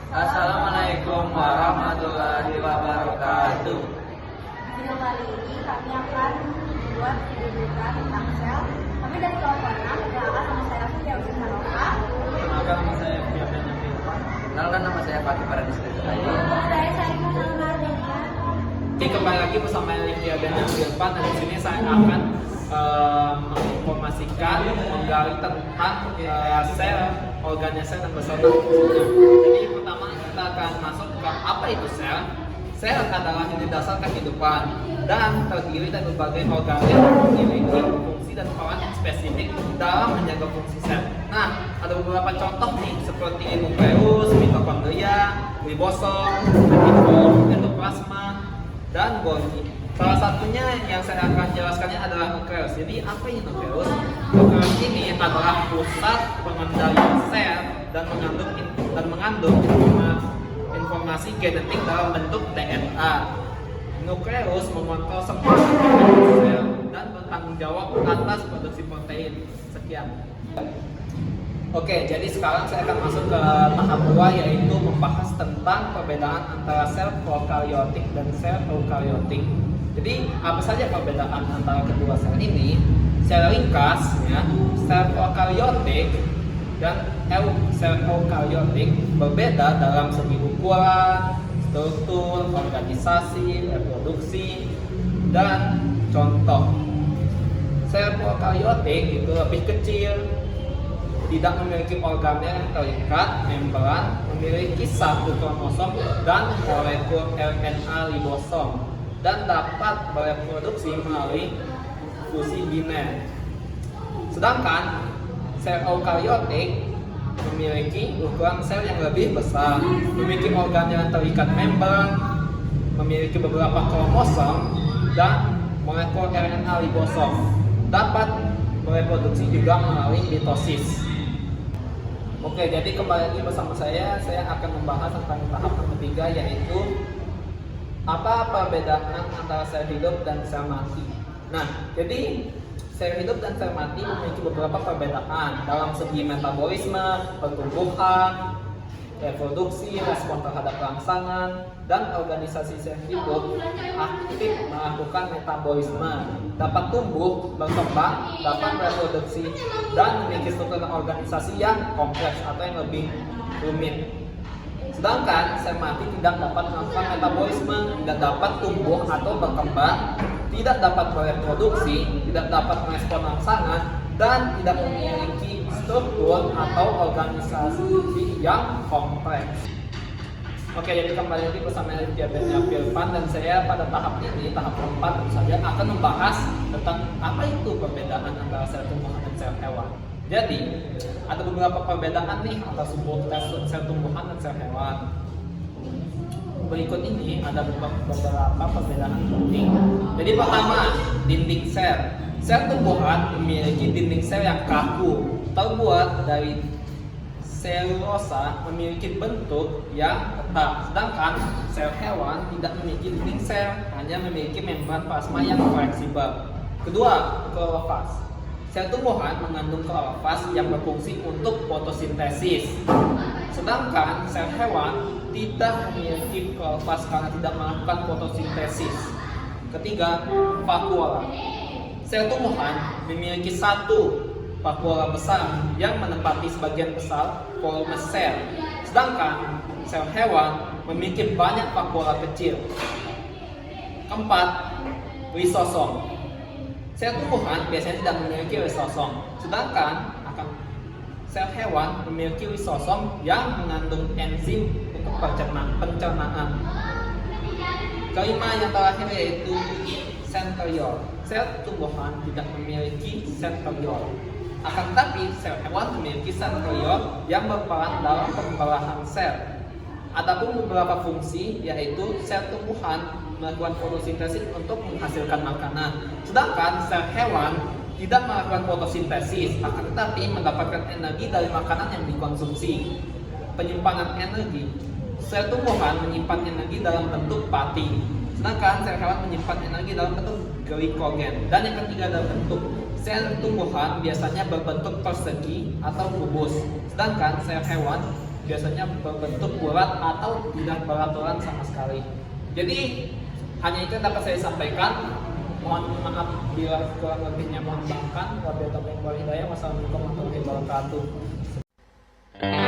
Assalamualaikum warahmatullahi wabarakatuh. Video kali ini kami akan membuat video berita tentang sel. Kami dari kelompok 6 berangkat nama saya Raffi Ausi Haroka. Kenalkan nama saya Fiaben Yafirpan. Kenalkan nama saya Fatih Paradisri. Saya Sarifah Nalmardana. Oke, kembali lagi bersama Fiaben Yafirpan dan di sini saya akan menginformasikan, menggali tentang sel, organnya sel dan beserta fungsinya. Jadi pertama kita akan masuk ke apa itu sel. Sel adalah unit dasar kehidupan dan terdiri dari berbagai organ yang memiliki fungsi dan peran yang spesifik dalam menjaga fungsi sel. Nah, ada beberapa contoh nih seperti nukleus, mitokondria, ribosom, retikulum, endoplasma, dan Golgi. Salah satunya yang saya akan jelaskannya adalah nukleus. Jadi apa ini nukleus? Nukleus ini adalah pusat pengendalian sel dan mengandung informasi genetik dalam bentuk DNA. Nukleus mengontrol semua aktivitas sel dan bertanggung jawab atas produksi protein. Sekian. Oke, jadi sekarang saya akan masuk ke tahap 2, yaitu membahas tentang perbedaan antara sel prokaryotik dan sel eukaryotik. Jadi apa saja perbedaan antara kedua sel ini? Secara ringkas, ya, sel prokaryotik dan sel eukaryotik berbeda dalam segi ukuran, struktur, organisasi, reproduksi, dan contoh. Sel prokaryotik itu lebih kecil, tidak memiliki organel yang terikat, membran, memiliki satu kromosom dan molekul RNA ribosom, dan dapat bereproduksi melalui fusi biner. Sedangkan sel eukaryotik memiliki ukuran sel yang lebih besar, memiliki organel yang terikat membran, memiliki beberapa kromosom dan molekul RNA ribosom, dapat bereproduksi juga melalui mitosis. Oke, jadi kembali lagi bersama saya akan membahas tentang tahap yang ketiga, yaitu apa perbedaan antara sel hidup dan sel mati. Nah, jadi sel hidup dan sel mati memiliki beberapa perbedaan dalam segi metabolisme, pertumbuhan, reproduksi, respon terhadap rangsangan, dan organisasi sel hidup aktif melakukan metabolisme, dapat tumbuh, berkembang, dapat reproduksi, dan memiliki struktur organisasi yang kompleks atau yang lebih rumit. Sedangkan sel mati tidak dapat melakukan metabolisme, tidak dapat tumbuh atau berkembang, tidak dapat bereproduksi, tidak dapat merespon rangsangan, dan tidak memiliki struktur atau organisasi yang kompleks. Oke, jadi kembali lagi bersama Fiaben Yafirpan dan saya pada tahap ini, tahap keempat tentu saja akan membahas tentang apa itu perbedaan antara sel tumbuhan dan sel hewan. Jadi, ada beberapa perbedaan nih antara sel tumbuhan dan sel hewan. Berikut ini ada beberapa perbedaan penting. Jadi pertama, dinding sel. Sel tumbuhan memiliki dinding sel yang kaku, terbuat dari selulosa, memiliki bentuk yang tetap. Sedangkan sel hewan tidak memiliki dinding sel, hanya memiliki membran plasma yang fleksibel. Kedua, klorofas. Sel tumbuhan mengandung klorofas yang berfungsi untuk fotosintesis. Sedangkan sel hewan tidak memiliki klorofas karena tidak melakukan fotosintesis. Ketiga, vakuola. Sel tumbuhan memiliki satu vakuola besar yang menempati sebagian besar volume sel. Sedangkan sel hewan memiliki banyak vakuola kecil. Keempat, lisosom. Sel tumbuhan biasanya tidak memiliki lisosom, sedangkan sel hewan memiliki lisosom yang mengandung enzim untuk pencernaan. Kelima yang terakhir yaitu sentriol. Sel tumbuhan tidak memiliki sentriol. Akan tetapi sel hewan memiliki sentriol yang berperan dalam pembelahan sel. Adapun beberapa fungsi yaitu sel tumbuhan melakukan fotosintesis untuk menghasilkan makanan, sedangkan sel hewan tidak melakukan fotosintesis, akan tetapi mendapatkan energi dari makanan yang dikonsumsi. Penyimpanan energi. Sel tumbuhan menyimpan energi dalam bentuk pati, sedangkan sel hewan menyimpan energi dalam bentuk glikogen. Dan yang ketiga dalam bentuk sel tumbuhan biasanya berbentuk persegi atau kubus, sedangkan sel hewan biasanya berbentuk bulat atau tidak beraturan sama sekali. Jadi hanya itu yang dapat saya sampaikan. Mohon maaf bila kurang lebihnya, mohon maafkan. Wabillahi taufiq wal hidayah. Wassalamualaikum warahmatullahi wabarakatuh.